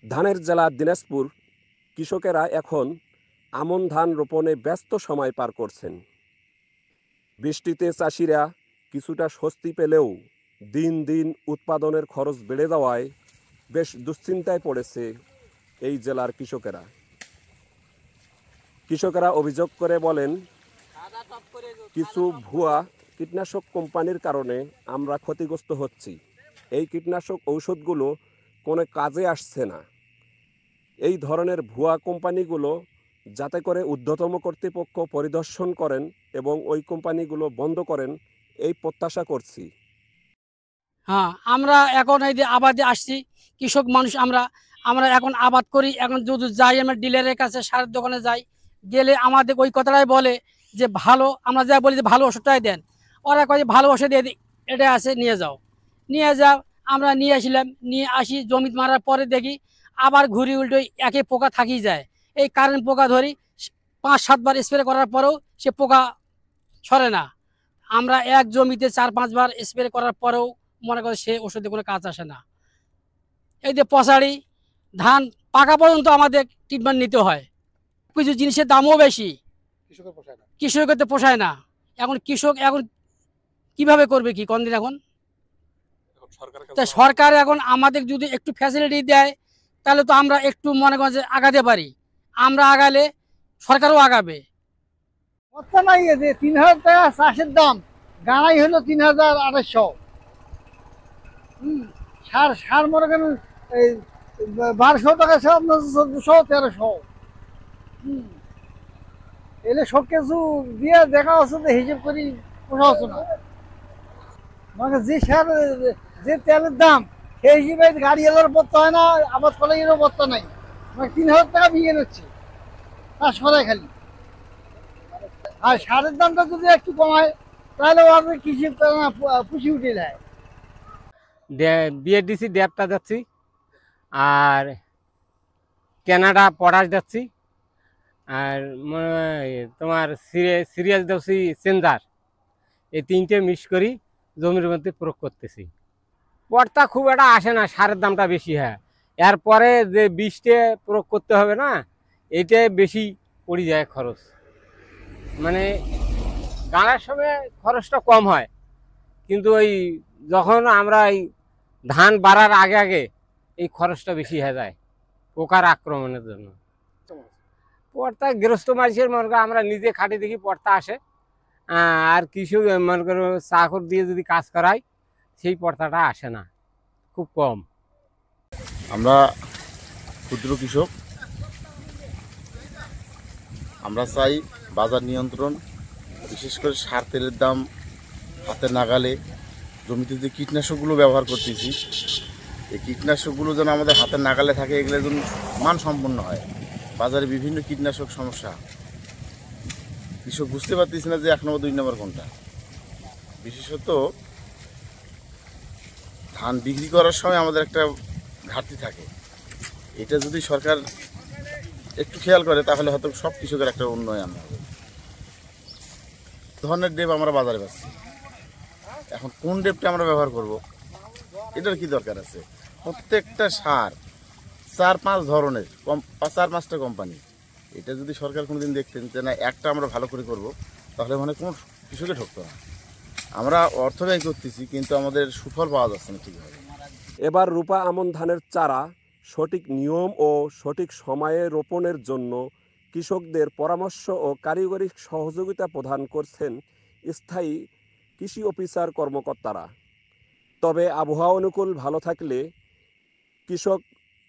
ধানের জেলা দিনাজপুর কৃষকেরা এখন আমন ধান রোপণে ব্যস্ত সময় পার করছেন। বৃষ্টিতে চাষিরা কিছুটা স্বস্তি পেলেও দিন দিন উৎপাদনের খরচ বেড়ে যাওয়ায় বেশ দুশ্চিন্তায় পড়েছে এই জেলার কৃষকেরা। কৃষকেরা অভিযোগ করে বলেন, কিছু ভুয়া কীটনাশক কোম্পানির কারণে আমরা ক্ষতিগ্রস্ত হচ্ছি। এই কীটনাশক ঔষধগুলো কোনো কাজে আসছে না। এই ধরনের ভুয়া কোম্পানিগুলো যাতে করে ঊর্ধ্বতম কর্তৃপক্ষ পরিদর্শন করেন এবং ওই কোম্পানিগুলো বন্ধ করেন, এই প্রত্যাশা করছি। হ্যাঁ, আমরা এখন এই যে আবাদে আসছি, কৃষক মানুষ আমরা আমরা এখন আবাদ করি। এখন যদি যাই আমরা ডিলারের কাছে, সারের দোকানে যাই, গেলে আমাদের ওই কথাটাই বলে যে ভালো, আমরা যা বলি যে ভালো ওষুধটাই দেন। ওরা কয় যে ভালো ওষুধ এটা আছে, নিয়ে যাও। আমরা নিয়ে আসলাম, নিয়ে আসি, জমিতে মারার পরে দেখি আবার ঘুরি উল্টো একই পোকা থাকি যায়। এই কারেন্ট পোকা ধরি 5-7 বার স্প্রে করার পরেও সে পোকা সরে না। আমরা এক জমিতে 4-5 বার স্প্রে করার পরেও মনে করে সে ওষুধে কোনো কাজ আসে না। এই যে পচাড়ি ধান পাকা পর্যন্ত আমাদের ট্রিটমেন্ট নিতে হয়। কিছু জিনিসের দামও বেশি, কৃষকের তো পোষায় না। এখন কৃষক এখন কিভাবে করবে কি কোন দিন? এখন সরকার এখন আমাদের যদি একটু ফ্যাসিলিটি দেয় তাহলে তো আমরা একটু মনে করেন যে আগাতে পারি। আমরা আগালে সরকারও আগাবে। নাই যে 3000 টাকা চাষের দাম, গাড়াই হলো 3800। সার সার মনে করেন 1200 টাকা, 1400 1300। এলে সব কিছু দিয়ে দেখা হচ্ছে যে হিসেব করি পোষা হচ্ছে না। মানে যে সার, যে তেলের দাম, সেই হিসেবে গাড়ি এলোর পড়তে হয় না, আবাদ করলে এরও পড়তে নাই। মানে 3000 টাকা বিয়ে নিচ্ছে চাষ করায় খালি। আর সারের দামটা যদি একটু কমায় তাহলে ওদের কৃষি পুষি উঠে যায়। বিএডিসি ড্যাপটা যাচ্ছি, আর কানাডা পটাশ যাচ্ছি, আর তোমার সিরিয়াস যাচ্ছি সেন্দার। এই 3টে মিক্স করি জমির মধ্যে প্রয়োগ করতেছি। পড়তা খুব একটা আসে না, সারের দামটা বেশি। হ্যাঁ, এরপরে যে বীজটা প্রয়োগ করতে হবে না, এইটা বেশি পড়ে যায় খরচ। মানে গাড়ার সময় খরচটা কম হয়, কিন্তু ওই যখন আমরা এই ধান বাড়ার আগে আগে এই খরচটা বেশি হয়ে যায় পোকার আক্রমণের জন্য। পড়তা গৃহস্থ মানুষের মনে করো আমরা নিজে খাটি দেখি পড়তা আসে, আর কিছু মনে করো চাকর দিয়ে যদি কাজ করাই সেই পড়তাটা আসে না, খুব কম। আমরা ক্ষুদ্র কৃষক, আমরা চাই বাজার নিয়ন্ত্রণ, বিশেষ করে সার তেলের দাম হাতে নাগালে। জমিতে যে কীটনাশকগুলো ব্যবহার করতেছি, এই কীটনাশকগুলো যেন আমাদের হাতের নাগালে থাকে, এগুলো যেন মানসম্পন্ন হয়। বাজারে বিভিন্ন কীটনাশক সমস্যা, কৃষক বুঝতে পারতেছি না যে 1 নম্বর 2 নম্বর কোনটা। বিশেষত ধান বিক্রি করার সময় আমাদের একটা ঘাটতি থাকে। এটা যদি সরকার একটু খেয়াল করে তাহলে হয়তো সব কৃষকের একটা উন্নয়ন হবে। ধরনের ডেপ আমরা বাজারে পাচ্ছি, এখন কোন ডেপটা আমরা ব্যবহার করব, এটার কি দরকার আছে? প্রত্যেকটা সার 4-5 ধরনের, 4-5টা কোম্পানি। এটা যদি সরকার কোনোদিন দেখতেন যে না একটা আমরা ভালো করে করব, তাহলে মানে কোনো কৃষকে ঠকতো না। আমরা অর্থ ব্যয় করতেছি কিন্তু আমাদের সুফল পাওয়া যাচ্ছে না ঠিকভাবে। এবার রূপা আমন ধানের চারা সঠিক নিয়ম ও সঠিক সময়ে রোপণের জন্য কৃষকদের পরামর্শ ও কারিগরি সহযোগিতা প্রদান করছেন স্থায়ী কৃষি অফিসার কর্মকর্তারা। তবে আবহাওয়া অনুকূল ভালো থাকলে কৃষক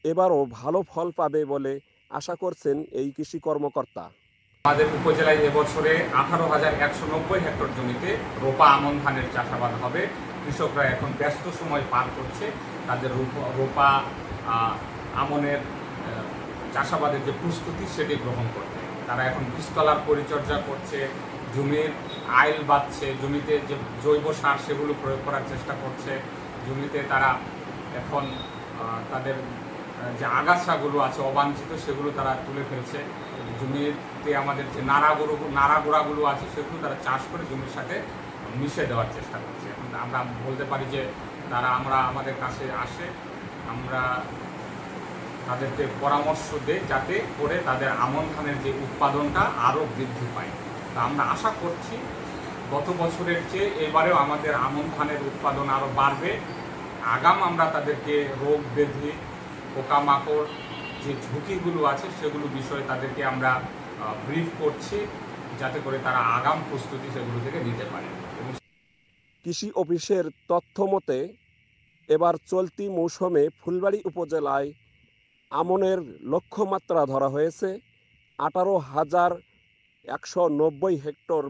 এবারও ভালো ফল পাবে বলে আশা করছেন এই কৃষি কর্মকর্তা। আমাদের উপজেলায় এবছরে 18,190 হেক্টর জমিতে রোপা আমন ধানের চাষাবাদ হবে। কৃষকরা এখন ব্যস্ত সময় পার করছে তাদের রোপা আমনের চাষাবাদের যে প্রস্তুতি সেটি গ্রহণ করতে। তারা এখন বীজতলার পরিচর্যা করছে, জমির আইল বাঁধছে, জমিতে যে জৈব সার সেগুলো প্রয়োগ করার চেষ্টা করছে। জমিতে তারা এখন তাদের যে আগাছাগুলো আছে অবাঞ্ছিত সেগুলো তারা তুলে ফেলছে। জমিতে আমাদের যে নাড়াগোড়াগুলো আছে সেগুলো তারা চাষ করে জমির সাথে মিশে দেওয়ার চেষ্টা করছে। এখন আমরা বলতে পারি যে তারা আমাদের কাছে আসে, আমরা তাদেরকে পরামর্শ দেয় যাতে করে তাদের আমন ধানের যে উৎপাদনটা আরও বৃদ্ধি পায়। তা আমরা আশা করছি গত বছরের চেয়ে এবারেও আমাদের আমন ধানের উৎপাদন আরও বাড়বে। আগাম আমরা তাদেরকে রোগ ব্যাধি পোকামাকড় যে ঝুঁকিগুলো আছে সেগুলো বিষয়ে তাদেরকে আমরা ব্রিফ করছি যাতে করে তারা আগাম প্রস্তুতি সেগুলো থেকে নিতে পারে। এবং কৃষি অফিসের তথ্য মতে এবার চলতি মৌসুমে ফুলবাড়ী উপজেলায় আমনের লক্ষ্যমাত্রা ধরা হয়েছে 18,190 হেক্টর।